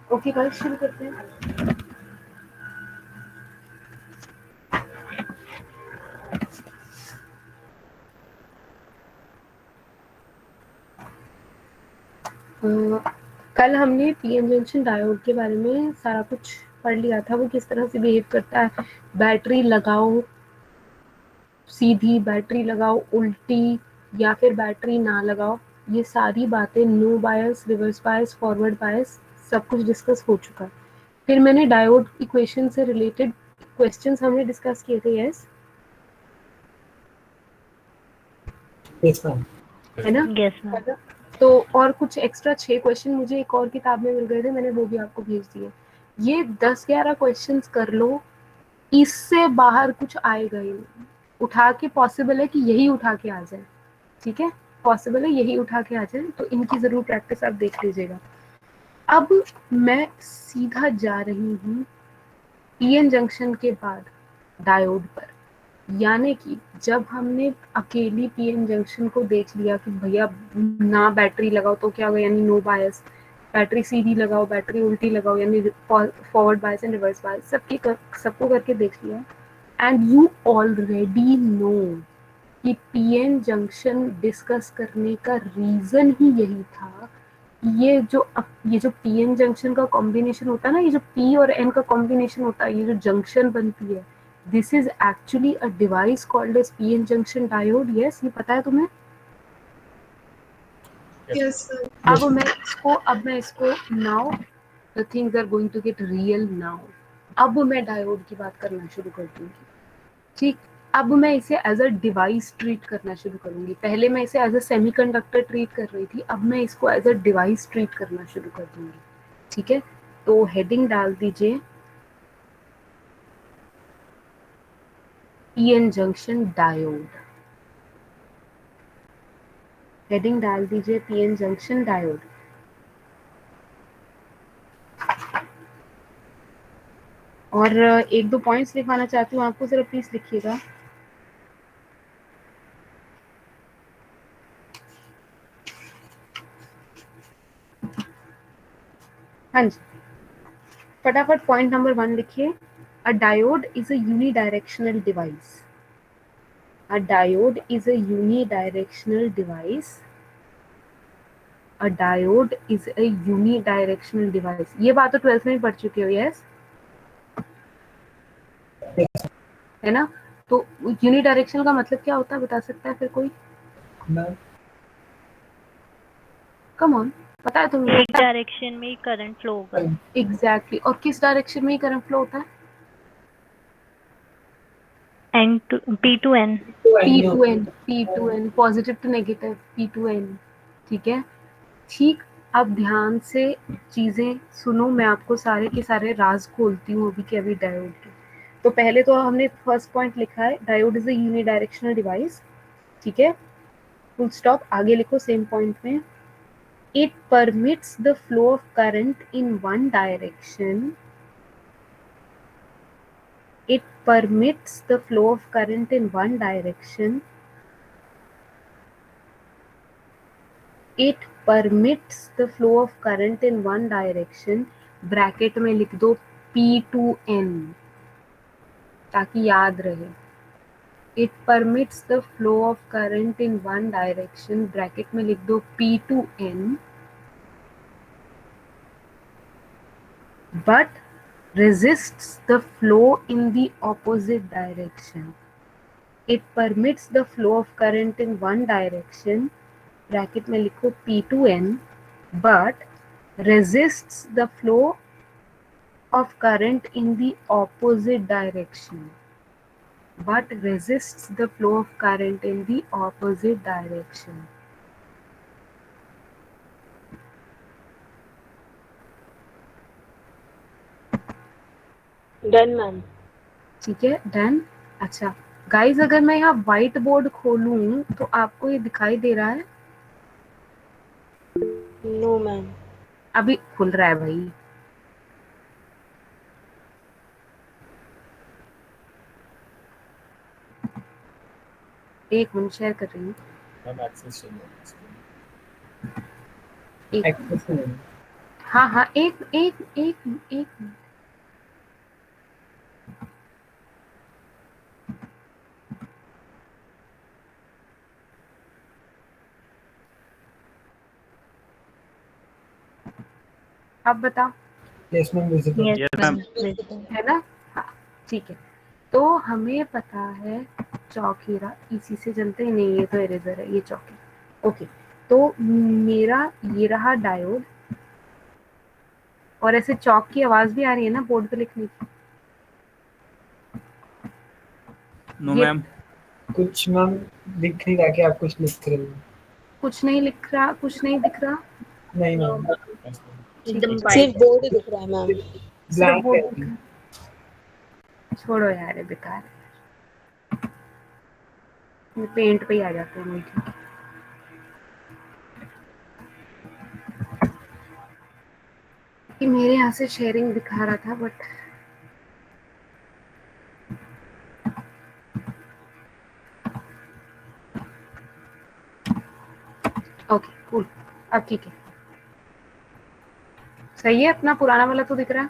Okay कल शुरू करते हैं। कल हमने पीएन जंक्शन डायोड के बारे में सारा कुछ पढ़ लिया था, वो किस तरह से बिहेव करता है। बैटरी लगाओ सीधी, बैटरी लगाओ उल्टी, या फिर बैटरी ना लगाओ, ये सारी बातें, नो बायस, रिवर्स बायस, फॉरवर्ड बायस, सब कुछ डिस्कस हो चुका है। फिर मैंने डायोड इक्वेशन से रिलेटेड क्वेश्चंस हमने डिस्कस किए थे। यस है ना? Yes ma'am. तो और कुछ एक्स्ट्रा 6 क्वेश्चन मुझे एक और किताब में मिल गए थे, मैंने वो भी आपको भेज दिए। ये 10-11 क्वेश्चंस कर लो, इससे बाहर कुछ आएगा ही नहीं। उठा के पॉसिबल है कि यही उठा के आ जाए, ठीक है, पॉसिबल है यही उठा के आ जाए, तो इनकी जरूर प्रैक्टिस आप देख लीजिएगा। अब मैं सीधा जा रही हूँ पीएन जंक्शन के बाद डायोड पर, यानी कि जब हमने अकेली पीएन जंक्शन को देख लिया कि भैया ना बैटरी लगाओ तो क्या होगा, यानी नो बायस, बैटरी सीधी लगाओ, बैटरी उल्टी लगाओ, यानी forward bias and reverse bias, सबको करके देख लिया। एंड यू ऑलरेडी नो कि पीएन जंक्शन डिस्कस करने का रीजन ही यही था। ये जो पीएन जंक्शन का कॉम्बिनेशन होता है ना, ये जो पी और एन का कॉम्बिनेशन होता है, ये जो जंक्शन बनती है, this is actually a device called as PN junction diode. Yes, ये पता है तुम्हें? Yes, sir. अब मैं इसको now the things are going to get real now. अब मैं डायोड की बात करना शुरू कर दूंगी, ठीक। अब मैं इसे एज अ डिवाइस ट्रीट करना शुरू करूंगी। पहले मैं इसे एज अ सेमीकंडक्टर ट्रीट कर रही थी, अब मैं इसको एज अ डिवाइस ट्रीट करना शुरू कर दूंगी, ठीक है। तो हेडिंग डाल दीजिए पीएन जंक्शन डायोड, हेडिंग डाल दीजिए पीएन जंक्शन डायोड। और एक दो पॉइंट्स लिखवाना चाहती हूँ आपको, जरा प्लीज लिखिएगा। हाँ जी, फटाफट पॉइंट नंबर 1 लिखिए। अ diode is a unidirectional device. A diode is a unidirectional device. A diode is a unidirectional device. ये बात तो 12th में ही पढ़ चुके हो। यस है ना? तो यूनिडायरेक्शनल का मतलब क्या होता है, बता सकता है फिर कोई? कम ऑन, पता है तुम्हें? एक डायरेक्शन में ही करंट फ्लो होगा। एग्जैक्टली। और किस डायरेक्शन में ही करंट फ्लो होता है? N to P to N. P2N, P2N, positive to negative, P2N, ठीक है। ठीक। अब ध्यान से चीजें सुनो, मैं आपको सारे के सारे राज खोलती हूँ अभी के अभी डायोड के। तो पहले तो हमने फर्स्ट पॉइंट लिखा है, diode is a unidirectional device, ठीक है, फुल स्टॉप। आगे लिखो सेम पॉइंट में, it permits the flow of current in one direction. It permits the flow of current in one direction. It permits the flow of current in one direction. Bracket में लिख दो P2N ताकि याद रहे। It permits the flow of current in one direction. Bracket में लिख दो P2N, but resists the flow in the opposite direction. It permits the flow of current in one direction, bracket में लिखो P2N, but resists the flow of current in the opposite direction. But resists the flow of current in the opposite direction. Done, ma'am. ठीक है, done. अच्छा guys, अगर मैं यहाँ white board खोलूं तो आपको ये दिखाई दे रहा है? No, ma'am. अभी खुल रहा है भाई। एक मिनट, शेयर कर रही हूँ। मैम एक्सेस चाहिए। एक हाँ हाँ, एक एक एक एक आप बताओ। Yes ma'am, visible. Yes Yes, ma'am. ma'am. है ना? हाँ ठीक है। तो हमें पता है चौक हीरा, इसी से चलते हैं। नहीं, ये तो इरेजर है, ये चौक है। ओके, तो मेरा ये रहा डायोड। और ऐसे चौक की आवाज भी आ रही है ना बोर्ड पे लिखने की? No, ये ma'am. कुछ मैम दिख नहीं रहा कि आप कुछ लिख रहे हो। कुछ नहीं लिख रहा, कुछ नहीं दिख रहा। नहीं नो मैम, एकदम ठीक है, सिर्फ बोर्ड ही दिख रहा है मैम। सिर्फ ब्लैंक बोर्ड है। दिख रहा है। छोड़ो यार, ये बेकार है। पेंट पे ही आ जाते हैं। ठीक है, कि मेरे यहाँ से शेयरिंग दिखा रहा था बट ओके कूल। अब ठीक है, सही है। अपना पुराना वाला तो दिख रहा है।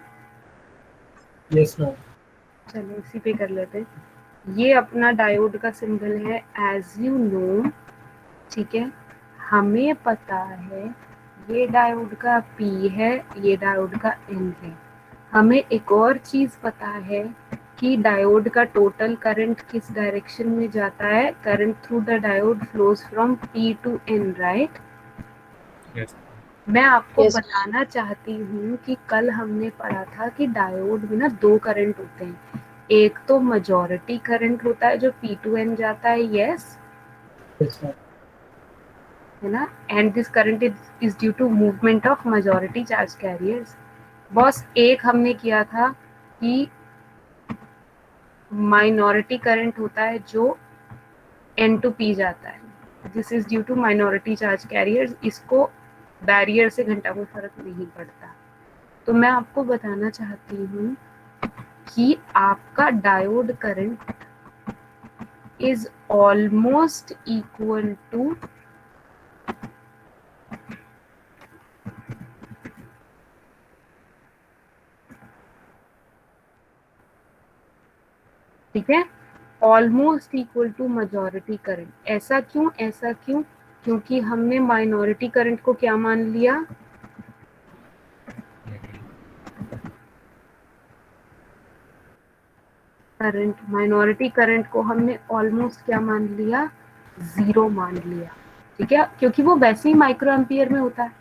Yes ma'am. चलो इसी पे कर लेते हैं। ये अपना डायोड का सिंबल है, एज यू नो। ठीक है, हमें पता है ये डायोड का P है, ये डायोड का N है। हमें एक और चीज पता है कि डायोड का टोटल करंट किस डायरेक्शन में जाता है। Current through the diode flows from P to N, right? Yes. मैं आपको यस बताना चाहती हूँ कि कल हमने पढ़ा था कि डायोड में ना दो करंट होते हैं। एक तो मेजॉरिटी करंट होता है जो P टू N जाता है, यस, यस मैम। है ना? And this current is due to movement of majority charge carriers. बस एक हमने किया था कि माइनॉरिटी करंट होता है जो N टू P जाता है। This is due to minority charge carriers. इसको बैरियर से घंटा कोई फर्क नहीं पड़ता। तो मैं आपको बताना चाहती हूँ कि आपका diode current is almost equal to ठीक है, almost equal to majority current. ऐसा क्यों? ऐसा क्यों? क्योंकि हमने माइनॉरिटी करंट को क्या मान लिया? करंट, माइनॉरिटी करंट को हमने ऑलमोस्ट क्या मान लिया? जीरो मान लिया। ठीक है, क्योंकि वो वैसे ही माइक्रो एम्पियर में होता है,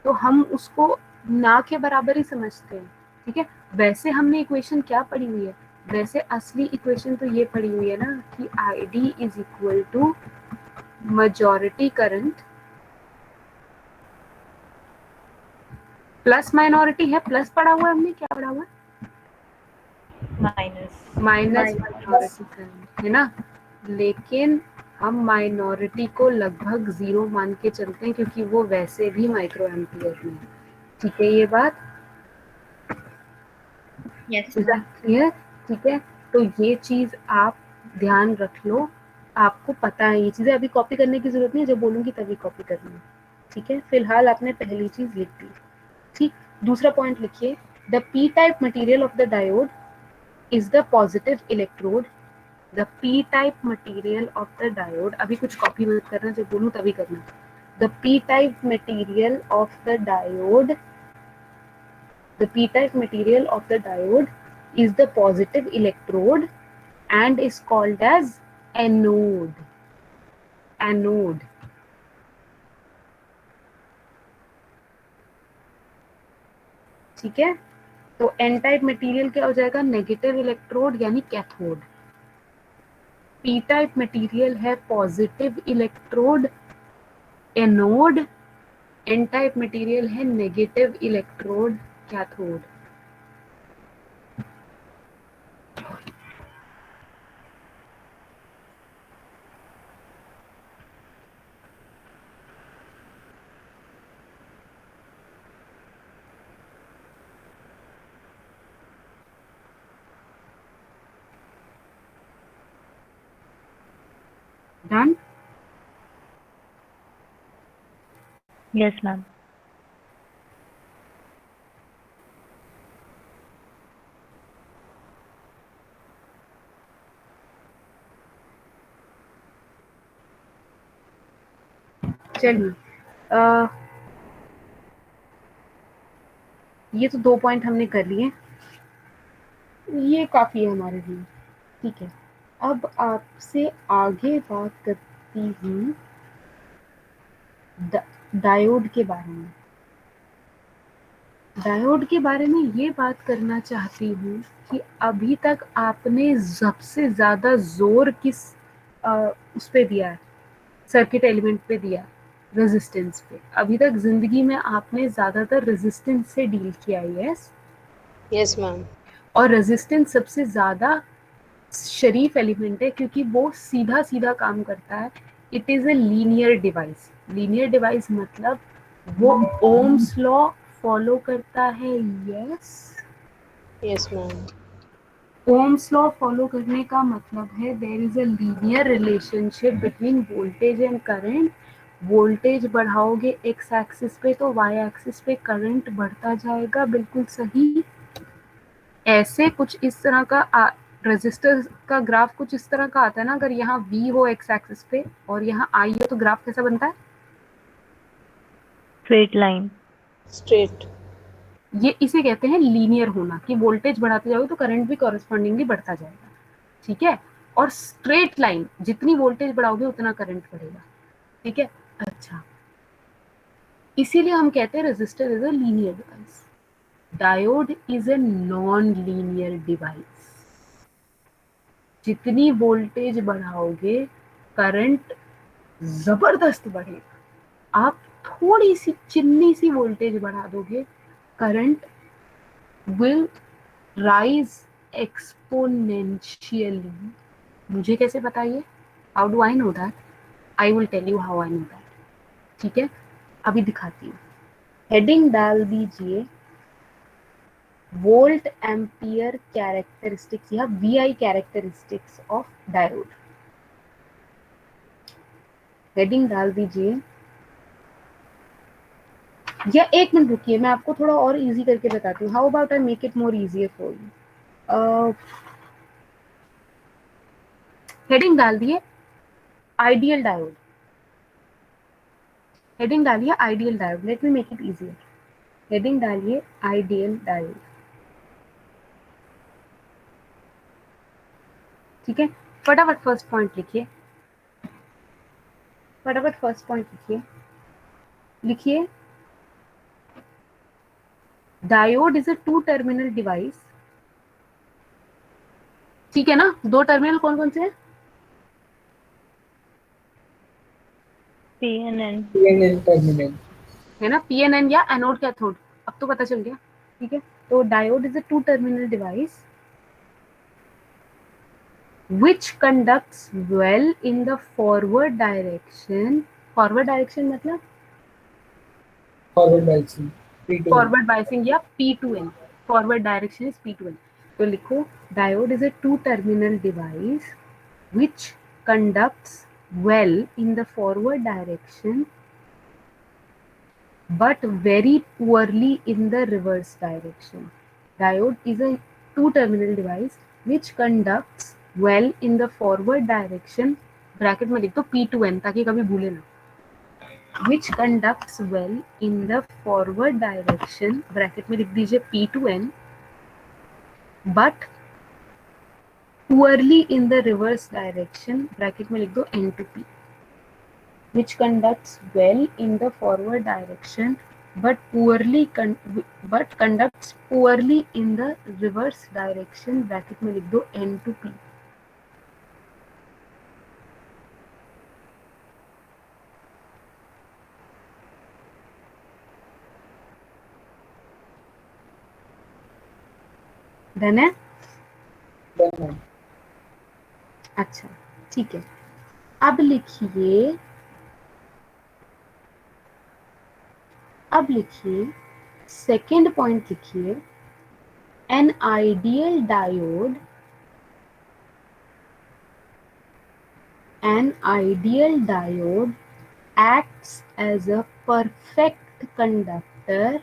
तो हम उसको ना के बराबर ही समझते हैं। ठीक है, वैसे हमने इक्वेशन क्या पढ़ी हुई है? वैसे असली इक्वेशन तो ये पढ़ी हुई है ना कि ID is equal to majority current plus minority है। प्लस पढ़ा हुआ है हमने, क्या पढ़ा हुआ है? माइनस। माइनस माइनॉरिटी करंट, है ना? लेकिन हम माइनॉरिटी को लगभग जीरो मान के चलते हैं क्योंकि वो वैसे भी माइक्रो एम्पियर में है। ठीक है, ये बात यस क्लियर? ठीक है, तो ये चीज आप ध्यान रख लो। आपको पता है ये चीजें, अभी कॉपी करने की जरूरत नहीं है, जब बोलूंगी तभी कॉपी करनी है। ठीक है, फिलहाल आपने पहली चीज लिख दी। ठीक, दूसरा पॉइंट लिखिए। The P type material of the diode is the positive electrode. The P type material of the diode, अभी कुछ कॉपी मत करना, जब बोलूं तभी करना। The P type material of the diode, the p-type material of the diode is the positive electrode and is called as anode. Anode. ठीक है, तो एन टाइप मटेरियल क्या हो जाएगा? नेगेटिव इलेक्ट्रोड यानी कैथोड। पी टाइप मटेरियल है positive electrode, anode. N type material है negative electrode, cathode. Done? Yes ma'am. चलिए, ये तो 2 पॉइंट हमने कर लिए, ये काफी है हमारे लिए। ठीक है, अब आपसे आगे बात करती हूँ डायोड के बारे में। डायोड के बारे में ये बात करना चाहती हूँ कि अभी तक आपने सबसे ज्यादा जोर किस उस पे दिया है, सर्किट एलिमेंट पे दिया, रेजिस्टेंस पे। अभी तक जिंदगी में आपने ज्यादातर रेजिस्टेंस से डील किया है, यस? Yes ma'am. और रेजिस्टेंस सबसे ज्यादा शरीफ एलिमेंट है क्योंकि वो सीधा सीधा काम करता है। It is a linear device. Linear device मतलब वो ओम्स लॉ फॉलो करता है, yes? Yes ma'am. Ohm's law follow करने का मतलब है there is a linear relationship between voltage and current. Voltage बढ़ाओगे एक्स एक्सिस पे तो वाई एक्सिस पे करंट बढ़ता जाएगा, बिल्कुल सही। ऐसे कुछ इस तरह का रेजिस्टर का ग्राफ कुछ इस तरह का आता है ना, अगर यहाँ V हो एक्स एक्सिस पे और यहाँ I हो तो ग्राफ कैसा बनता है? Straight line. स्ट्रेट। ये इसे कहते हैं लीनियर होना, कि वोल्टेज बढ़ाते जाओगे तो करंट भी कॉरेस्पॉन्डिंगली बढ़ता जाएगा, ठीक है? और स्ट्रेट लाइन, जितनी वोल्टेज बढ़ाओगे उतना करंट बढ़ेगा, ठीक है? अच्छा, इसीलिए हम कहते हैं resistor is a linear device. Diode is a non linear device. जितनी वोल्टेज बढ़ाओगे करंट जबरदस्त बढ़ेगा। आप थोड़ी सी चिन्नी सी वोल्टेज बढ़ा दोगे, करंट विल राइज एक्सपोनेंशियली। मुझे कैसे बताइए? How do I know that? I will tell you how I know that, ठीक है? अभी दिखाती हूँ। हेडिंग डाल दीजिए वोल्ट एम्पियर कैरेक्टरिस्टिक्स या VI characteristics of diode. Heading डाल दीजिए, या 1 मिनट रुकिए, मैं आपको थोड़ा और इजी करके बताती हूँ। How about I make it more easier for you. Heading डाल दिए आइडियल डायोड। हेडिंग डालिए ideal diode. Let me make it easier. Heading डालिए आइडियल डायोड, ठीक है? फटाफट फर्स्ट पॉइंट लिखिए, फटाफट फर्स्ट पॉइंट लिखिए। लिखिए, diode is a 2 terminal device, ठीक है ना? 2 टर्मिनल कौन कौन से हैं? PNN। PNN terminal. है ना, PNN या एनोड कैथोड। अब तो पता चल गया, ठीक है? तो diode is a 2 terminal device which conducts well in the forward direction. Forward direction मतलब forward biasing P2N। Forward biasing या P2N। Forward direction is P2N। तो लिखो, diode is a 2 terminal device which conducts well in the forward direction but very poorly in the reverse direction. Diode is a 2 terminal device which conducts well in the forward direction, bracket में लिख दो P2N ताकि कभी भूले ना, which conducts well in the forward direction, bracket में लिख दीजिए P2N, but poorly in the reverse direction, bracket में लिख दो N2P, which conducts well in the forward direction but conducts poorly in the reverse direction, bracket में लिख दो N2P। Done है? Done। अच्छा, ठीक है। अब लिखिए, अब लिखिए सेकेंड पॉइंट लिखिए, N ideal diode, an ideal diode acts as a perfect conductor.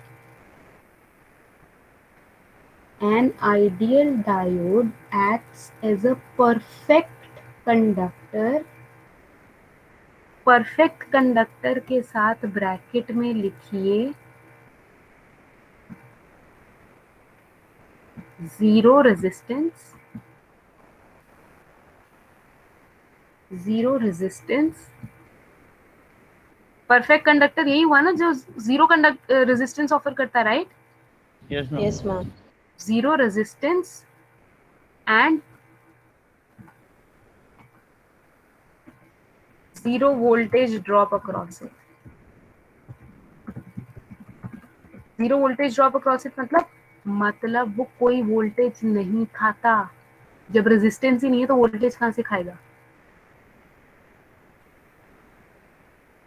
An ideal diode acts as a perfect conductor perfect conductor के साथ ब्रैकेट में लिखिए zero resistance, zero resistance. Perfect conductor यही हुआ ना जो जीरो रेजिस्टेंस ऑफर करता है, right? Yes, ma'am. Yes, ma'am. Zero resistance and zero voltage drop across it. Zero voltage drop across it मतलब वो कोई वोल्टेज नहीं खाता। जब रेजिस्टेंस ही नहीं है तो वोल्टेज कहां से खाएगा?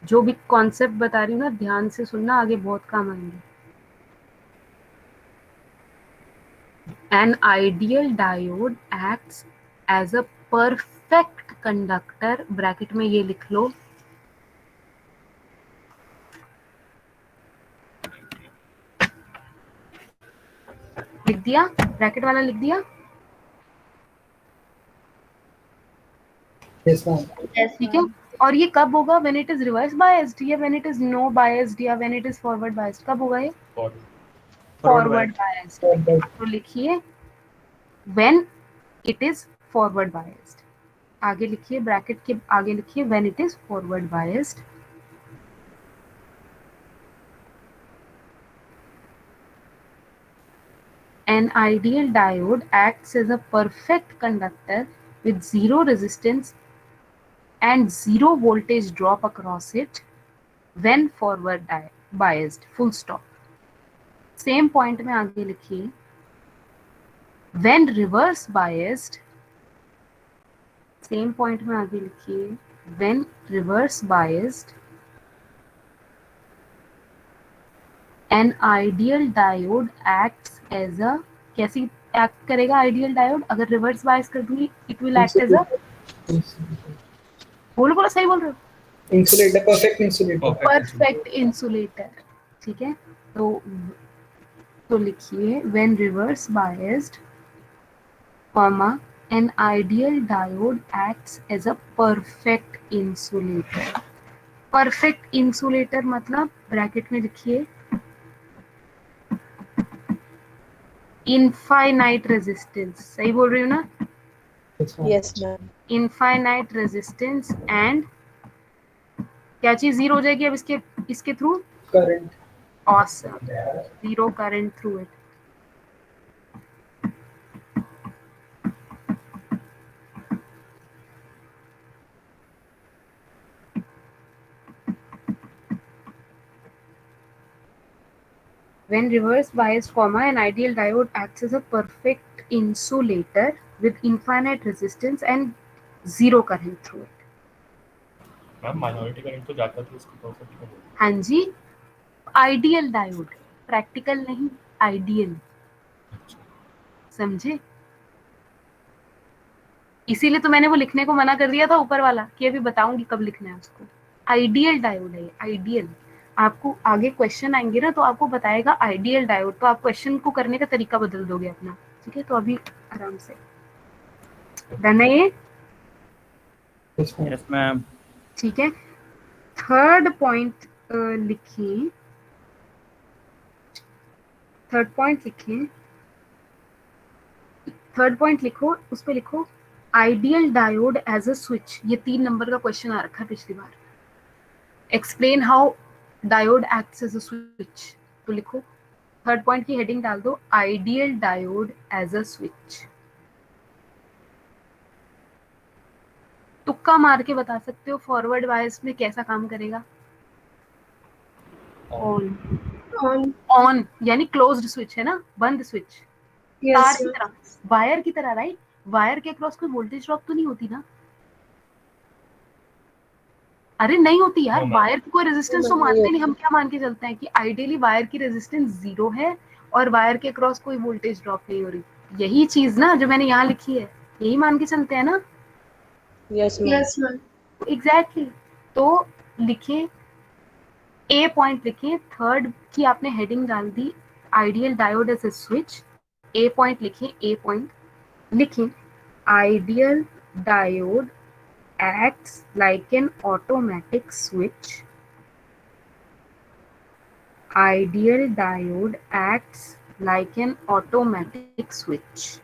जो भी कॉन्सेप्ट बता रही हूँ ना, ध्यान से सुनना, आगे बहुत काम आएंगे। An ideal diode acts as a perfect conductor, bracket में ये लिख लो, लिख दिया, ब्रैकेट वाला लिख दिया, Yes, ma'am. Yes, ठीक है। ma'am. और ये कब होगा? When it is reverse biased या when it is no biased या when it is forward biased? कब होगा ये? Forward biased. Forward. तो लिखिए when it is forward biased, आगे लिखिए, ब्रैकेट के आगे लिखिए when it is forward biased. An ideal diode acts as a perfect conductor with zero resistance and zero voltage drop across it when forward biased. Full stop. Same point में आगे लिखिए when reverse biased. Same point में आगे लिखिए when reverse biased. An ideal diode acts as a, कैसी act करेगा ideal diode? अगर reverse bias कर दूंगी it will act as a, बोलो बोलो, सही बोल रहे हो? Insulator, perfect insulator. Perfect insulator, ठीक है। तो लिखिए when reverse biased, comma, an ideal diode acts as a perfect insulator. Perfect insulator मतलब ब्रैकेट में लिखिए इनफाइनाइट रेजिस्टेंस, सही बोल रही हूँ ना? Yes, ma'am. Yes, ma'am. Infinite resistance and क्या चीज जीरो हो जाएगी अब इसके through? Current. Awesome. Zero current through it. When reverse biased, an ideal diode acts as a perfect insulator with infinite resistance and zero current through it. Ma'am minority current तो जाता था इसको परफेक्ट का बोल। हाँ जी, आइडियल डायोड, प्रैक्टिकल नहीं, ideal, समझे? इसीलिए तो मैंने वो लिखने को मना कर दिया था ऊपर वाला कि अभी बताऊंगी कब लिखना है उसको। आइडियल डायोड है, आइडियल। आपको आगे क्वेश्चन आएंगे ना तो आपको बताएगा आइडियल डायोड, तो आप क्वेश्चन को करने का तरीका बदल दोगे अपना, ठीक है? तो अभी आराम से डन है ये, Yes, ma'am. Yes ma'am. ठीक है। थर्ड पॉइंट लिखिए, थर्ड पॉइंट लिखिए, थर्ड पॉइंट लिखो, उस पे लिखो ideal diode as a switch. ये 3 नंबर का क्वेश्चन आ रखा है पिछली बार। Explain how diode acts as a switch. तो लिखो, थर्ड पॉइंट की हेडिंग डाल दो ideal diode as a switch. तुक्का मार के बता सकते हो फॉरवर्ड बायस में कैसा काम करेगा? On, On. ऑन यानी क्लोज्ड स्विच है ना, बंद स्विच, तार Yes, की ma'am. तरह, वायर की तरह, राइट? वायर के अक्रॉस कोई वोल्टेज ड्रॉप तो नहीं होती ना? अरे नहीं होती यार, No, ma'am. वायर की कोई रेजिस्टेंस तो नहीं मानते होती। नहीं। हम क्या मान के चलते हैं कि आइडियली वायर की रेजिस्टेंस 0 है और वायर के अक्रॉस कोई वोल्टेज ड्रॉप नहीं हो रही। यही चीज ना जो मैंने यहाँ लिखी है, यही मान के चलते हैं ना? Yes, ma'am. Yes, ma'am. Exactly. तो लिखे, ए पॉइंट लिखे, थर्ड की आपने हेडिंग डाल दी ideal diode as a switch. A point लिखे, ए पॉइंट लिखे ideal diode acts like an automatic switch. Ideal diode acts like an automatic switch.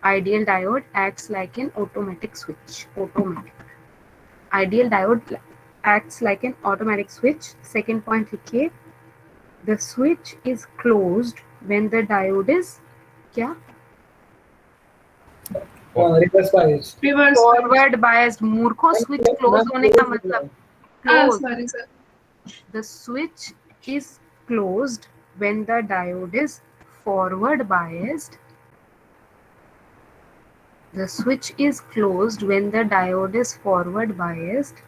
Ideal diode acts like an automatic switch. Automatic. Ideal diode acts like an automatic switch. Second point लिखिए. The switch is closed when the diode is क्या? Reverse bias Reverse. Forward biased. मूर्खों, switch close होने का मतलब close. Sorry, sir. The switch is closed when the diode is forward biased. The switch is closed when the diode is forward biased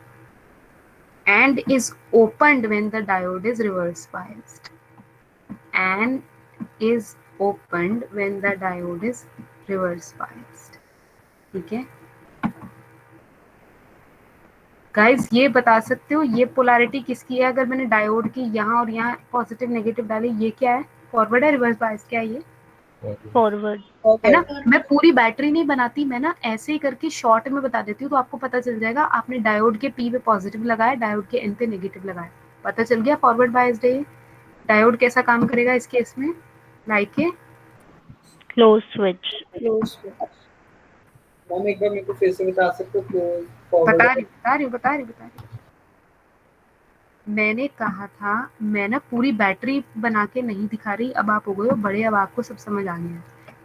and is opened when the diode is reverse biased. And is opened when the diode is reverse biased. ठीक है guys, ये बता सकते हो ये polarity किसकी है? अगर मैंने डायोड की यहाँ और यहाँ पॉजिटिव नेगेटिव डाले, ये क्या है? फॉरवर्ड है, रिवर्स बायस क्या है? ये फॉरवर्ड। है ना। मैं पूरी बैटरी नहीं बनाती, मैं ना ऐसे ही करके शॉर्ट में बता देती हूँ, तो आपको पता चल जाएगा। आपने डायोड के पी पे पॉजिटिव लगाया, डायोड के एन पे नेगेटिव लगाया, पता चल गया फॉरवर्ड बायस्ड है। डायोड कैसा काम करेगा इस केस में? Like a close switch. Close. Ma'am एक बार मेरे को फिर से बता सकते हो क्लोज बता रही हूँ। मैंने कहा था मैं ना पूरी बैटरी बना के नहीं दिखा रही। अब आप हो गए हो बड़े, अब आपको सब समझ आ गया।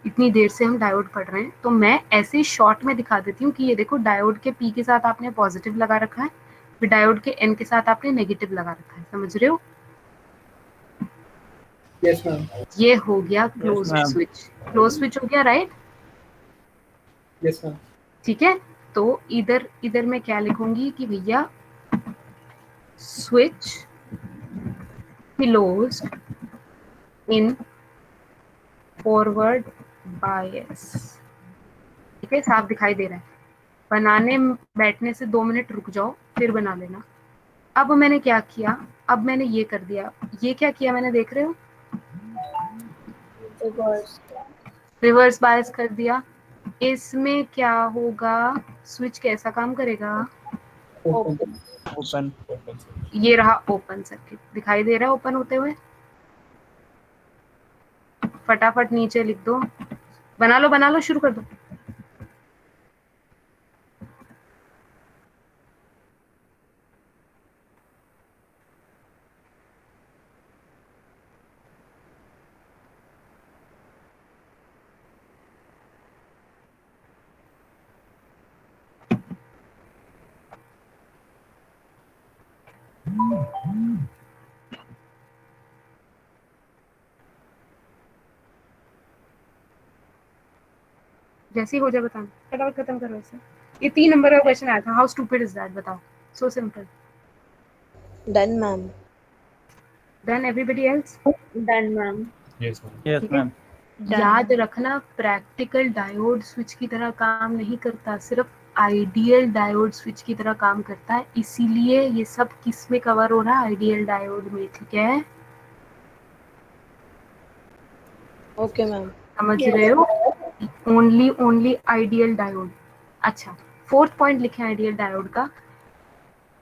इतनी देर से हम डायोड पढ़ रहे हैं, तो मैं ऐसे ही शॉर्ट में दिखा देती हूँ कि ये देखो, डायोड के पी के साथ आपने पॉजिटिव लगा रखा है, फिर डायोड के एन के साथ आपने नेगेटिव लगा रखा है। समझ रहे हो? यस मैम ये हो गया close ma'am. Switch. Close switch हो गया, राइट? यस मैम ठीक है, तो इधर मैं क्या लिखूंगी कि भैया switch closed in forward bias। ठीक है, साफ दिखाई दे रहा है। बनाने बैठने से 2 मिनट रुक जाओ, फिर बना लेना। अब मैंने क्या किया? अब मैंने ये कर दिया। ये क्या किया मैंने, देख रहे हो? Reverse. रिवर्स बायस कर दिया। इसमें क्या होगा? स्विच कैसा काम करेगा? Open open. ये रहा ओपन सर्किट, दिखाई दे रहा है ओपन होते हुए? फटाफट नीचे लिख दो, बना लो, शुरू कर दो। जैसे ही हो जाए बताना, फटाफट खत्म करो इसे। ये 3 नंबर का क्वेश्चन आया था, हाउ स्टूपिड इज दैट? बताओ, so simple. Done, ma'am. Then everybody else? Done, ma'am. Yes, ma'am. Yes ठीक है, मैम। याद रखना प्रैक्टिकल डायोड स्विच की तरह काम नहीं करता, सिर्फ आइडियल डायोड स्विच की तरह काम करता है। इसीलिए ये सब किस में कवर हो रहा है? आइडियल डायोड में। ठीक है, Okay, ma'am. समझ रहे हो? Only ideal diode. अच्छा, 4th पॉइंट लिखे आइडियल डायोड का,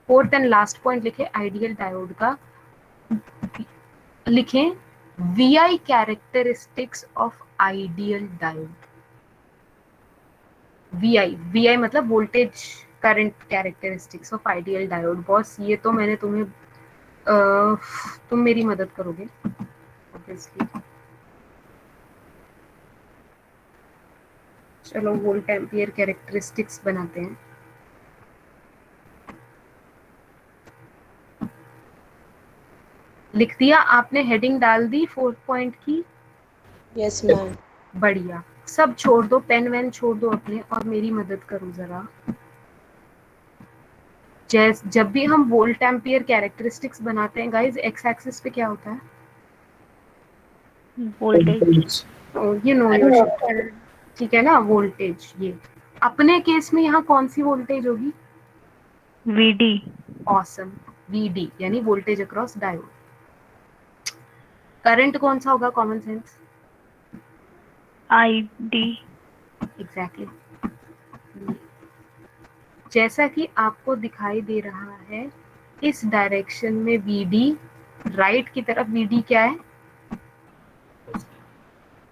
4th एंड लास्ट पॉइंट लिखे आइडियल डायोड का। लिखें VI characteristics of ideal diode. VI मतलब voltage current characteristics of ideal diode. Boss, ये तो मैंने तुम्हें तुम मेरी मदद करोगे ऑब्वियसली। चलो वोल्ट एम्पियर कैरेक्टरिस्टिक्स बनाते हैं। लिख दिया आपने? हेडिंग डाल दी 4th पॉइंट की? Yes, ma'am. बढ़िया। सब छोड़ दो, पेन वैन छोड़ दो अपने, और मेरी मदद करो जरा। जब भी हम वोल्ट एम्पियर कैरेक्टरिस्टिक्स बनाते हैं गाइस, एक्स एक्सिस पे क्या होता है? Voltage. You know your shit. ठीक है ना, वोल्टेज। ये अपने केस में यहाँ कौन सी वोल्टेज होगी? VD। ऑसम, VD यानी वोल्टेज अक्रॉस डायोड। करंट कौन सा होगा? Common sense. ID। एग्जैक्टली। जैसा कि आपको दिखाई दे रहा है इस डायरेक्शन में VD, राइट की तरफ VD क्या है?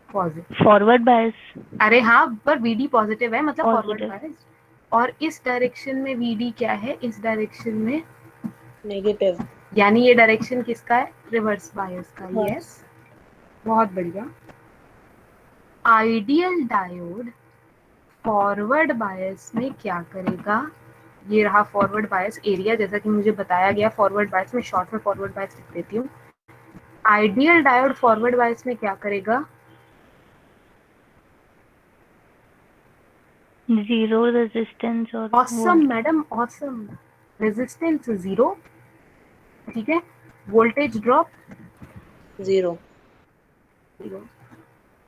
पॉजिटिव। फॉरवर्ड बायस, अरे हाँ, पर VD पॉजिटिव है मतलब फॉरवर्ड पॉजिटिव, बायस। और इस डायरेक्शन में VD क्या है? इस डायरेक्शन में, नेगेटिव। यानी ये डायरेक्शन किसका है? रिवर्स बायस का। यस, बहुत बढ़िया। आइडियल डायोड फॉरवर्ड बायस में क्या करेगा? ये रहा फॉरवर्ड बायस एरिया, जैसा कि मुझे बताया गया फॉरवर्ड बायस में, शॉर्ट में फॉरवर्ड बायस लिख देती हूँ। आइडियल डायोड फॉरवर्ड बायस में क्या करेगा? जीरो रेजिस्टेंस और ऑसम मैडम, ऑसम। रेजिस्टेंस 0, ठीक है। Voltage drop 0। 0,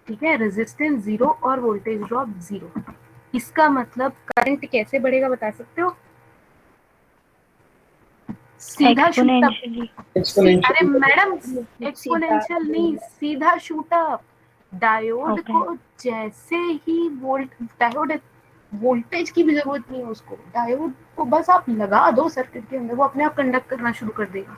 ठीक है। रेजिस्टेंस 0 और वोल्टेज ड्रॉप 0। इसका मतलब करंट कैसे बढ़ेगा बता सकते हो? सीधा शूट अप। एक्सपोनेंशियली। अरे मैडम, सीधा। एक्सपोनेंशियल नहीं, सीधा शूट अप। डायोड ओके, को जैसे ही डायोड, वोल्टेज की भी जरूरत नहीं है उसको, डायोड को बस आप लगा दो सर्किट के अंदर, वो अपने आप कंडक्ट करना शुरू कर देगा।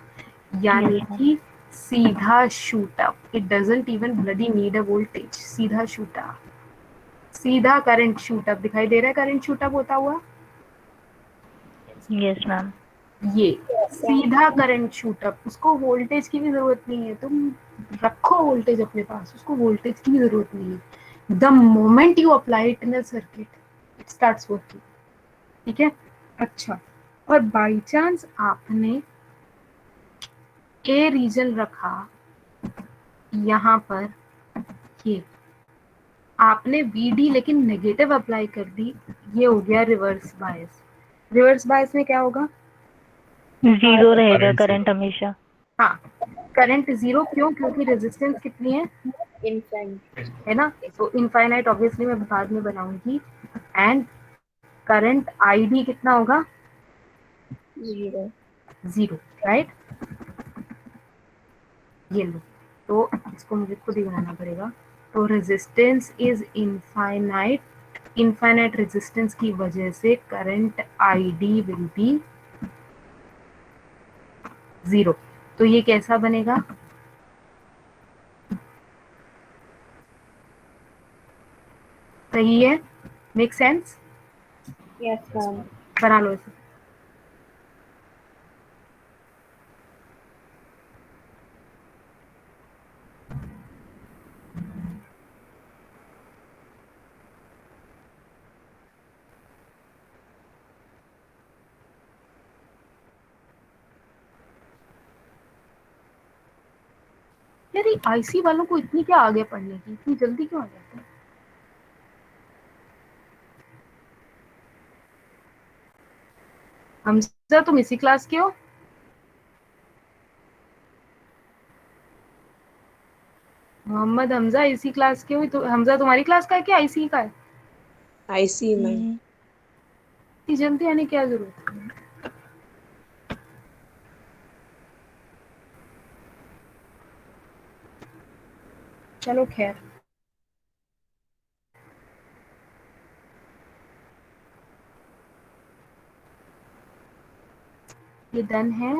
यानी यस मैम, कि सीधा shoot up. It doesn't even bloody need a voltage, सीधा शूट अप, सीधा करंट शूट अप। दिखाई दे रहा है करंट शूट अप होता हुआ? यस मैम, ये सीधा करंट शूट अप, उसको वोल्टेज की भी जरूरत नहीं है। तुम रखो वोल्टेज अपने पास, उसको वोल्टेज की भी जरूरत नहीं है। The moment you apply it in a circuit, it starts working, ठीक है। अच्छा, और बाई चांस आपने ए रीजन रखा यहाँ पर, ये आपने VD लेकिन नेगेटिव अप्लाई कर दी, ये हो गया रिवर्स बायस। रिवर्स बायस में क्या होगा? जीरो रहेगा Current करंट zero. हमेशा। हाँ, करंट 0। क्यों? क्योंकि रेजिस्टेंस कितनी है? इनफाइनाइट। है ना, तो इनफाइनाइट ऑब्वियसली मैं बाद में बनाऊंगी। एंड करंट ID कितना होगा? 0। 0, राइट। ये लो, तो इसको मुझे खुद ही बनाना पड़ेगा। तो resistance is infinite, infinite resistance की वजह से करंट ID विल बी 0। तो ये कैसा बनेगा? सही है, मेक सेंस? Yes ma'am. बना लो इसे। यार ये IC वालों को इतनी क्या आगे पढ़ने की, इतनी जल्दी क्यों आ जाते हैं? हमजा, तुम इसी क्लास के हो? मोहम्मद हमजा इसी क्लास के हो? तो हमजा तुम्हारी क्लास का है क्या IC का है? IC ma'am. इतनी जल्दी आने की क्या जरूरत है? चलो खैर, ये डन है।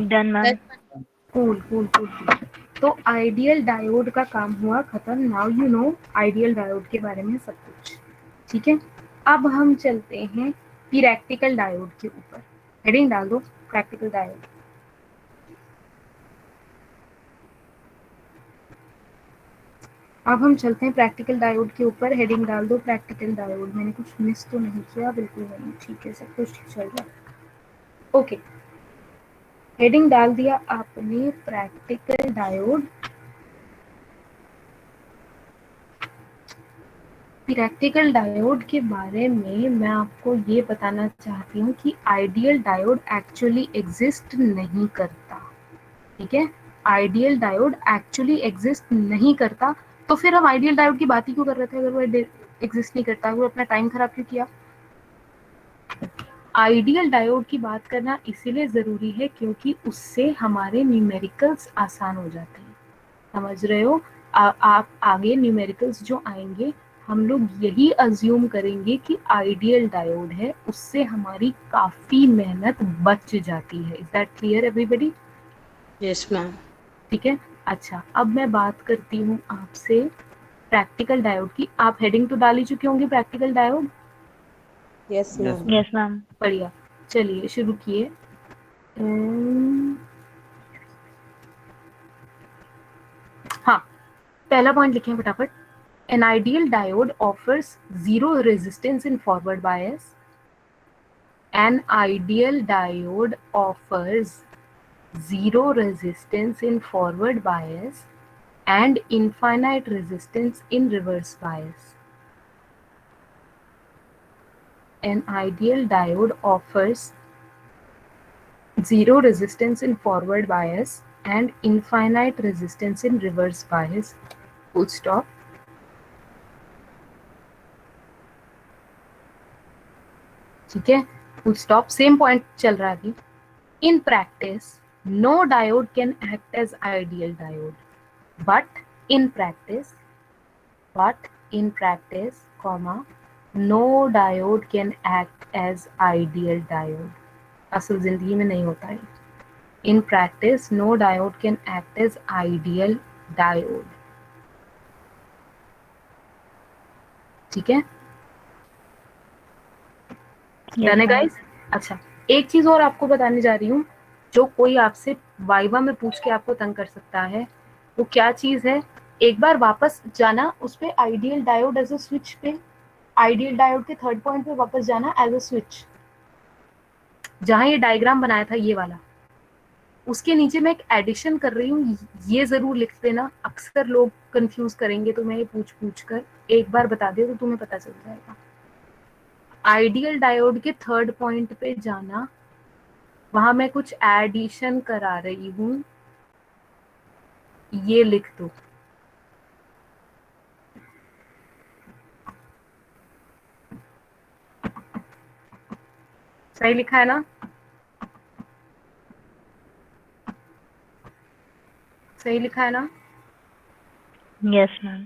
Done ma'am. Cool cool cool. तो आइडियल डायोड का काम हुआ खत्म। Now you know ideal diode के बारे में सब कुछ, ठीक है। अब हम चलते हैं प्रैक्टिकल डायोड के ऊपर। हेडिंग डाल दो, प्रैक्टिकल डायोड। अब हम चलते हैं प्रैक्टिकल डायोड के ऊपर। हेडिंग डाल दो प्रैक्टिकल डायोड। मैंने कुछ मिस तो नहीं किया? बिल्कुल नहीं, ठीक है, सब कुछ ठीक चल रहा है। ओके, हेडिंग डाल दिया आपने प्रैक्टिकल डायोड। प्रैक्टिकल डायोड के बारे में मैं आपको ये बताना चाहती हूँ कि आइडियल डायोड एक्चुअली एग्जिस्ट नहीं करता, ठीक है। आइडियल डायोड एक्चुअली एग्जिस्ट नहीं करता। तो फिर हम आइडियल डायोड की बात ही क्यों कर रहे थे अगर वो एग्जिस्ट नहीं करता? वो अपना टाइम खराब क्यों किया? आइडियल डायोड की बात करना इसीलिए ज़रूरी है क्योंकि उससे हमारे न्यूमेरिकल्स आसान हो जाते हैं। समझ रहे हो? आप आगे न्यूमेरिकल्स जो आएंगे हम लोग यही अज्यूम करेंगे कि आइडियल डायोड है, उससे हमारी काफी मेहनत बच जाती है। Is that clear everybody? Yes, ma'am. ठीक है। अच्छा, अब मैं बात करती हूँ आपसे प्रैक्टिकल डायोड की। आप हेडिंग तो डाल ही चुके होंगे practical diode. Yes, ma'am. Yes, ma'am. बढ़िया, चलिए शुरू किए। हाँ, पहला पॉइंट लिखें फटाफट। An ideal diode offers zero resistance in forward bias. An ideal diode offers zero resistance in forward bias and infinite resistance in reverse bias. An ideal diode offers zero resistance in forward bias and infinite resistance in reverse bias. Full stop. ठीक है, full stop. Same point चल रहा है अभी। In practice, no diode can act as ideal diode, but in practice, comma, no diode can act as ideal diode. असल जिंदगी में नहीं होता है। In practice, no diode can act as ideal diode. ठीक है, Yes, डन है ma'am. Guys? अच्छा, एक चीज और आपको बताने जा रही हूँ जो कोई आपसे वाइवा में पूछ के आपको तंग कर सकता है। वो क्या चीज है? एक बार वापस जाना उस पे, ideal diode as a switch पे, आइडियल डायोड के थर्ड पॉइंट पे वापस जाना एज अ स्विच, जहां ये डायग्राम बनाया था ये वाला, उसके नीचे मैं एक एडिशन कर रही हूँ, ये जरूर लिख देना। अक्सर लोग कंफ्यूज करेंगे, तो मैं ये पूछ पूछ कर एक बार बता दिया तो तुम्हें पता चल जाएगा। आइडियल डायोड के थर्ड पॉइंट पे जाना, वहां मैं कुछ एडिशन करा रही हूँ, ये लिख दो। सही लिखा है ना? सही लिखा है ना? Yes, ma'am.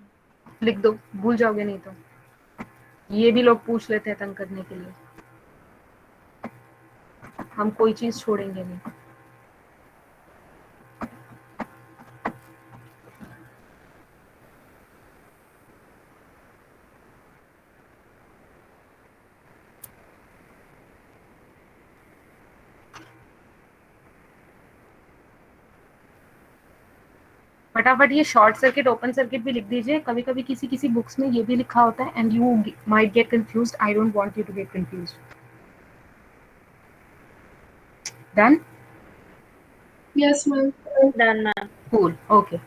लिख दो, भूल जाओगे नहीं तो। ये भी लोग पूछ लेते हैं तंग करने के लिए, हम कोई चीज छोड़ेंगे नहीं। फटाफट ये शॉर्ट सर्किट ओपन सर्किट भी लिख दीजिए। कभी कभी किसी किसी बुक्स में ये भी लिखा होता है and you might get confused. I don't want you to get confused. Done? Yes, ma'am. Done, ma'am. Cool, okay.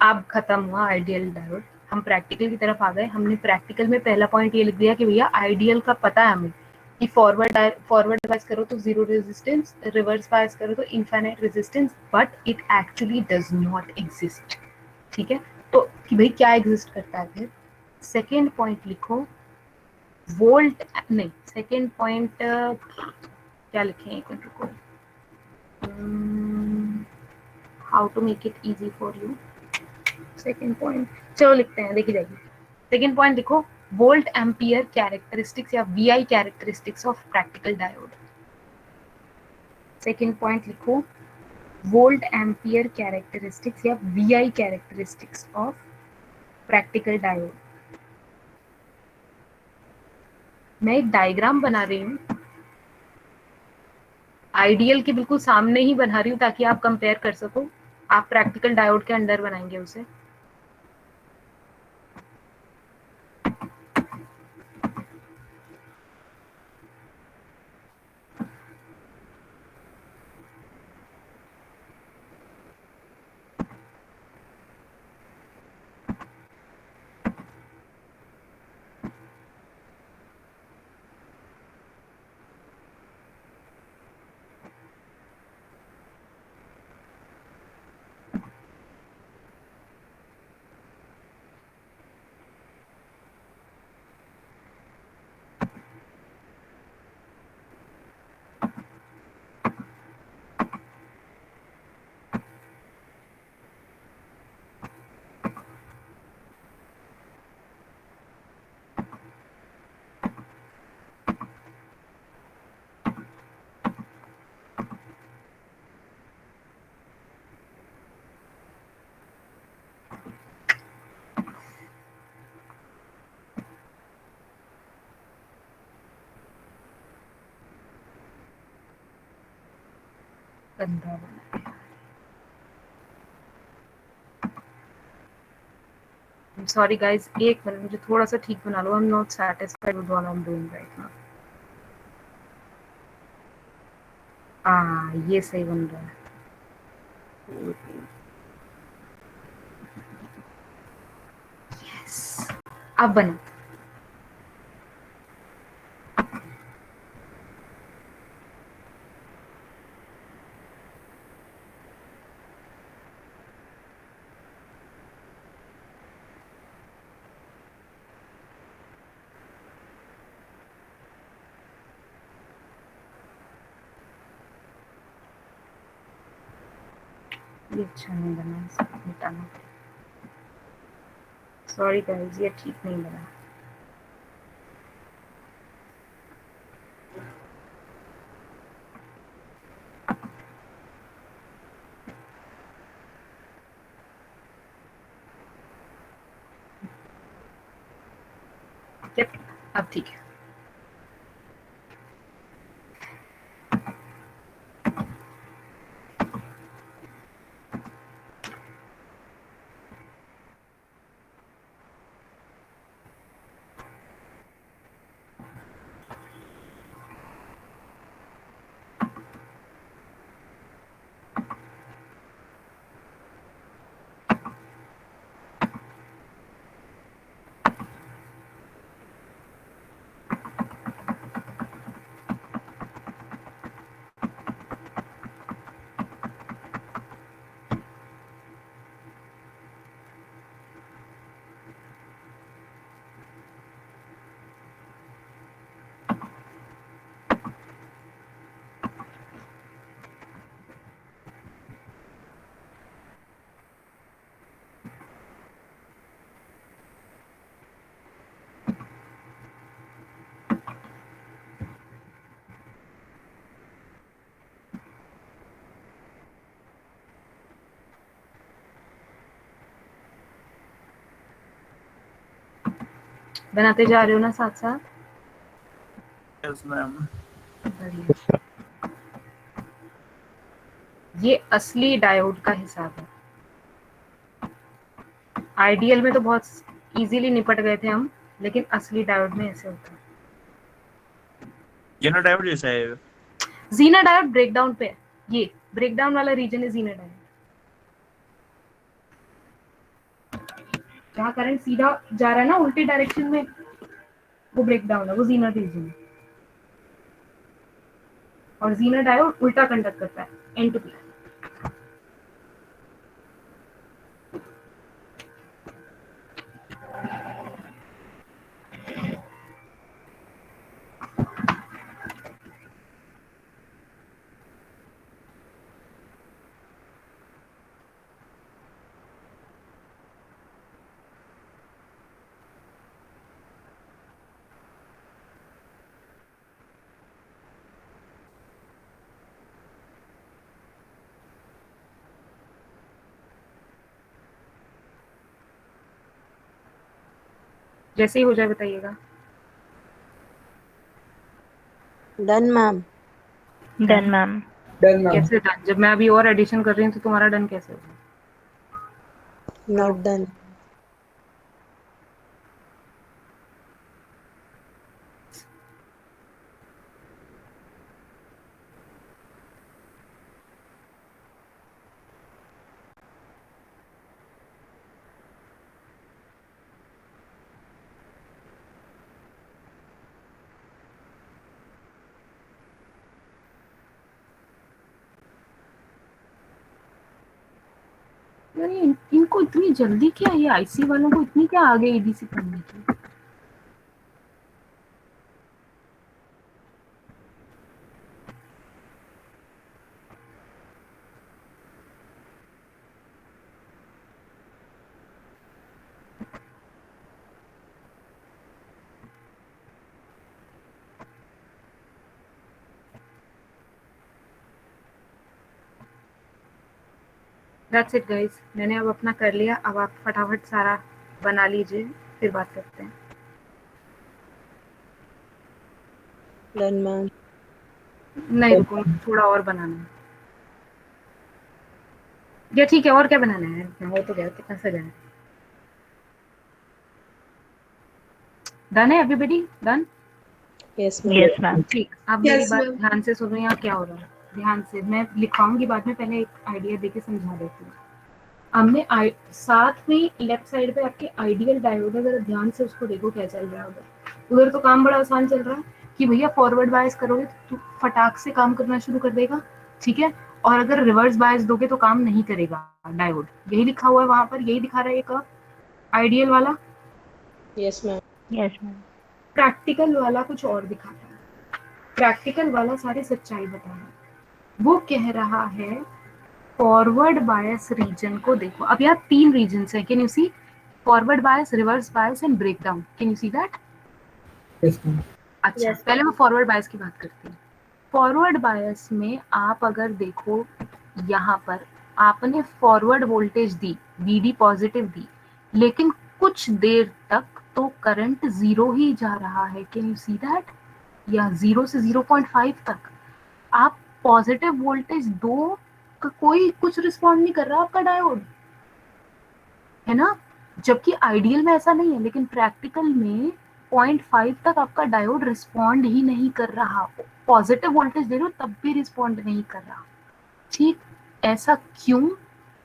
अब खत्म हुआ आइडियल डायोड। हम प्रैक्टिकल की तरफ आ गए। हमने प्रैक्टिकल में पहला पॉइंट ये लिख दिया कि भैया आइडियल का पता है हमें कि फॉरवर्ड बायस करो तो जीरो रेजिस्टेंस, रिवर्स बायस करो तो infinite resistance, but it actually does not exist. ठीक है, तो कि भाई क्या एग्जिस्ट करता है फिर? सेकेंड पॉइंट लिखो, वोल्ट नहीं, सेकेंड पॉइंट क्या लिखें, एक मिनट रुको। How to make it easy for you. Second point चलो लिखते हैं, देखी जाएगी। सेकेंड पॉइंट लिखो, वोल्ट एम्पियर कैरेक्टरिस्टिक्स या VI characteristics of practical diode. Second point लिखो, वोल्ट एम्पियर कैरेक्टरिस्टिक्स या VI characteristics of practical diode. मैं एक डायग्राम बना रही हूँ, आइडियल के बिल्कुल सामने ही बना रही हूँ ताकि आप कंपेयर कर सको। आप प्रैक्टिकल डायोड के अंडर बनाएंगे उसे। गंदा बना। सॉरी गाइस, एक मिनट, मुझे थोड़ा सा ठीक बना लो। I am not satisfied with what I am doing right now. ये सही बन रहा है। यस, अब बना। ये अच्छा नहीं बना, इसको मिटाना। सॉरी गाइस, ये ठीक नहीं बना। यप, अब ठीक है। बनाते जा रहे हो ना साथ साथ? Yes ma'am. बढ़िया। ये असली डायोड का हिसाब है। आइडियल में तो बहुत इजीली निपट गए थे हम, लेकिन असली डायोड में ऐसे होता है। जेनो डायोड जैसा है। जीना डायोड ब्रेकडाउन पे है। ये ब्रेकडाउन वाला रीजन है जीना डायोड, जहाँ करंट सीधा जा रहा है ना उल्टी डायरेक्शन में, वो ब्रेकडाउन है, वो जीना रीजन है। और जीना डायोड उल्टा कंडक्ट करता है, एन टू पी। जैसे ही हो जाए बताइएगा। Done ma'am. Done ma'am. Done ma'am. कैसे डन? जब मैं अभी और एडिशन कर रही हूँ तो तुम्हारा डन कैसे होगा? Not done. अरे इनको इतनी जल्दी क्या, ये आईसी वालों को इतनी क्या आगे एडीसी करने की? दैट्स इट गाइस, मैंने अब अपना कर लिया। अब आप फटाफट सारा बना लीजिए, फिर बात करते हैं। Done ma'am. नहीं रुको, थोड़ा और बनाना है। या ठीक है, और क्या बनाना है? हो तो गया, कितना सजा है। डन है everybody? Done? Yes, ma'am. Yes, ma'am. ठीक, आप मेरी Yes, बात ma'am. ध्यान से सुनो। यहाँ क्या हो रहा है, ध्यान से। मैं लिखाऊंगी बाद में, पहले एक आइडिया देके समझा देती हूँ। हमने साथ में लेफ्ट साइड पे आपके आइडियल डायोड है, जरा ध्यान से उसको देखो क्या चल रहा है उधर। उधर तो काम बड़ा आसान चल रहा है कि भैया फॉरवर्ड बायस करोगे तो फटाक से काम करना शुरू कर देगा, ठीक है। और अगर रिवर्स बायस दोगे तो काम नहीं करेगा डायोड। यही लिखा हुआ है वहां पर, यही दिखा रहा है एक आइडियल वाला। Yes, ma'am. Yes, ma'am. Practical वाला कुछ और दिखाता है। प्रैक्टिकल वाला सारी सच्चाई बता रहा है। वो कह रहा है फॉरवर्ड बायस रीजन को देखो। अब यहाँ 3 रीजन्स हैं, can you see? Forward bias, reverse bias and breakdown. Can you see that? Yes ma'am. अच्छा, पहले मैं फॉरवर्ड बायस की बात करती हूँ। फॉरवर्ड बायस में आप अगर देखो, यहाँ पर आपने फॉरवर्ड वोल्टेज दी, वीडी पॉजिटिव दी, लेकिन कुछ देर तक तो करंट 0 ही जा रहा है। Can you see that? या 0 से 0.5 तक आप पॉजिटिव वोल्टेज दो, कोई कुछ रिस्पॉन्ड नहीं कर रहा आपका डायोड, है ना। जबकि आइडियल में ऐसा नहीं है, लेकिन प्रैक्टिकल में 0.5 तक आपका डायोड रिस्पॉन्ड ही नहीं कर रहा। पॉजिटिव वोल्टेज दे रहे हो तब भी रिस्पॉन्ड नहीं कर रहा, ठीक। ऐसा क्यों?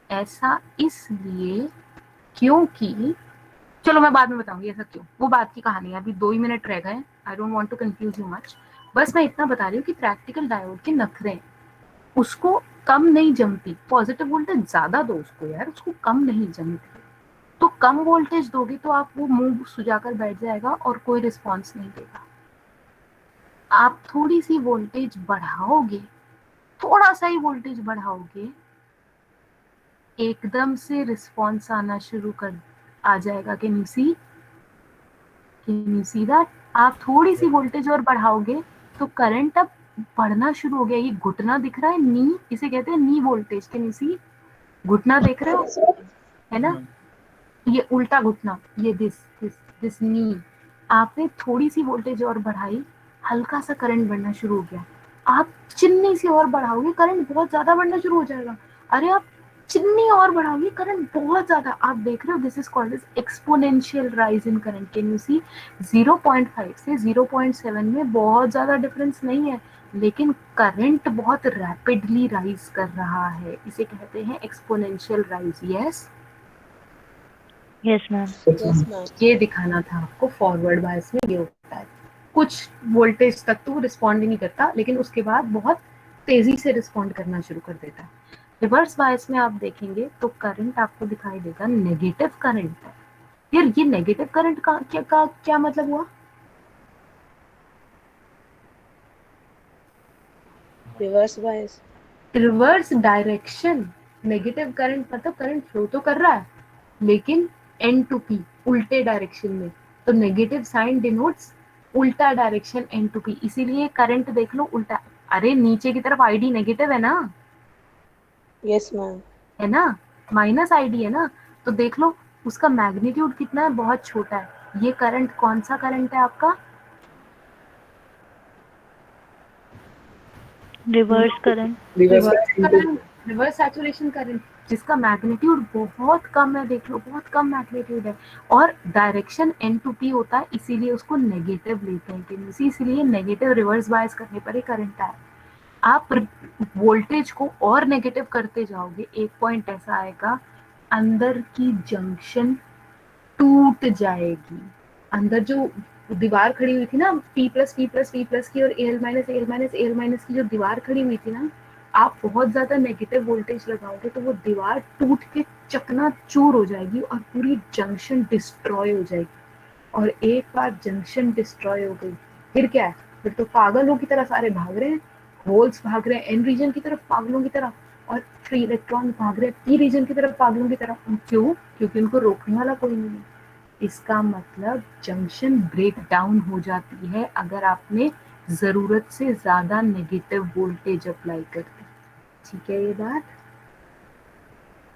ऐसा इसलिए क्योंकि, चलो मैं बाद में बताऊंगी ऐसा क्यों, वो बात की कहानी है। अभी 2 ही मिनट रह गए, I don't want to confuse you much. बस मैं इतना बता रही हूँ कि प्रैक्टिकल डायोड के नखरे, उसको कम नहीं जमती। पॉजिटिव वोल्टेज ज्यादा दो उसको यार, उसको कम नहीं जमती। तो कम वोल्टेज दोगे तो आप वो मुंह सुजाकर बैठ जाएगा और कोई रिस्पॉन्स नहीं देगा। आप थोड़ी सी वोल्टेज बढ़ाओगे, थोड़ा सा ही वोल्टेज बढ़ाओगे, एकदम से रिस्पॉन्स आना शुरू कर आ जाएगा। Can you see that? आप थोड़ी सी वोल्टेज और बढ़ाओगे तो करंट अब बढ़ना शुरू हो गया। ये घुटना दिख रहा है, नी, इसे कहते हैं नी वोल्टेज। कैन यू सी? घुटना देख रहे हो, है ना? ये उल्टा घुटना, ये दिस नी। आपने थोड़ी सी वोल्टेज और बढ़ाई, हल्का सा करंट बढ़ना शुरू हो गया। आप चिन्नी सी और बढ़ाओगे, करंट बहुत ज्यादा बढ़ना शुरू हो जाएगा। अरे आप चिन्नी और बढ़ाओगे, करंट बहुत ज्यादा। आप देख रहे हो, this is called as exponential rise in current. Can you see? 0.5 से 0.7 में बहुत ज्यादा डिफरेंस नहीं है, लेकिन करंट बहुत रैपिडली राइज कर रहा है। इसे कहते हैं exponential rise. Yes, Yes, ma'am. Yes, ma'am. ये दिखाना था आपको। फॉरवर्ड बायस में ये होता है, कुछ वोल्टेज तक तो रिस्पॉन्ड ही नहीं करता, लेकिन उसके बाद बहुत तेजी से रिस्पॉन्ड करना शुरू कर देता है। रिवर्स बायस में आप देखेंगे तो करंट आपको दिखाई देगा नेगेटिव करंट है। यार ये नेगेटिव करंट का क्या मतलब हुआ? Reverse bias. Reverse direction. Negative current मतलब करंट फ्लो तो कर रहा है, लेकिन एन टू पी, उल्टे डायरेक्शन में। तो नेगेटिव साइन डिनोट्स उल्टा डायरेक्शन, एन टू पी। इसीलिए करंट देख लो उल्टा। अरे नीचे की तरफ आईडी नेगेटिव है ना, Yes, ma'am. है ना, माइनस आईडी है ना। तो देख लो उसका मैग्नीट्यूड कितना है, बहुत छोटा है। ये करंट कौन सा करंट है आपका? Reverse current. Reverse saturation current, जिसका मैग्नीट्यूड बहुत कम है। देख लो बहुत कम मैग्नीट्यूड है, और डायरेक्शन एन टू पी होता है, इसीलिए उसको नेगेटिव लेते हैं। कि इसीलिए नेगेटिव रिवर्स बायस करने पर ही करंट आए। आप वोल्टेज को और नेगेटिव करते जाओगे, एक पॉइंट ऐसा आएगा अंदर की जंक्शन टूट जाएगी। अंदर जो दीवार खड़ी हुई थी ना, P प्लस की और Al माइनस की जो दीवार खड़ी हुई थी ना, आप बहुत ज्यादा नेगेटिव वोल्टेज लगाओगे तो वो दीवार टूट के चकनाचूर हो जाएगी और पूरी जंक्शन डिस्ट्रॉय हो जाएगी। और एक बार जंक्शन डिस्ट्रॉय हो गई, फिर क्या है? फिर तो पागलों की तरह सारे भाग रहे हैं, होल्स भाग रहे हैं एन रीजन की तरफ पागलों की तरह, और फ्री इलेक्ट्रॉन भाग रहे हैं पी रीजन की तरफ पागलों की तरह। क्यों? क्योंकि उनको रोकने वाला कोई नहीं है। इसका मतलब जंक्शन ब्रेक डाउन हो जाती है अगर आपने जरूरत से ज्यादा नेगेटिव वोल्टेज अप्लाई कर दी। ठीक है ये बात?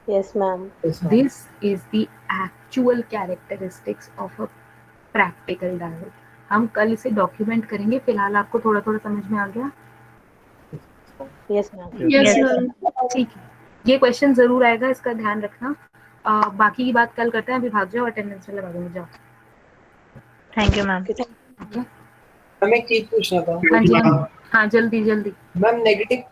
Yes, ma'am. This is the actual characteristics of a practical diode. हम कल इसे डॉक्यूमेंट करेंगे, फिलहाल आपको थोड़ा थोड़ा समझ में आ गया? Yes, ma'am. Yes, Yes. ma'am. ठीक है, ये क्वेश्चन जरूर आएगा, इसका ध्यान रखना। बाकी की बात कल करते हैं, अभी भाग जाओ, अटेंडेंस में लगा दूंगी, जाओ। Thank you ma'am. Okay, thank you. Okay, ma'am एक चीज पूछना था। हाँ जी, हाँ जल्दी जल्दी। Ma'am negative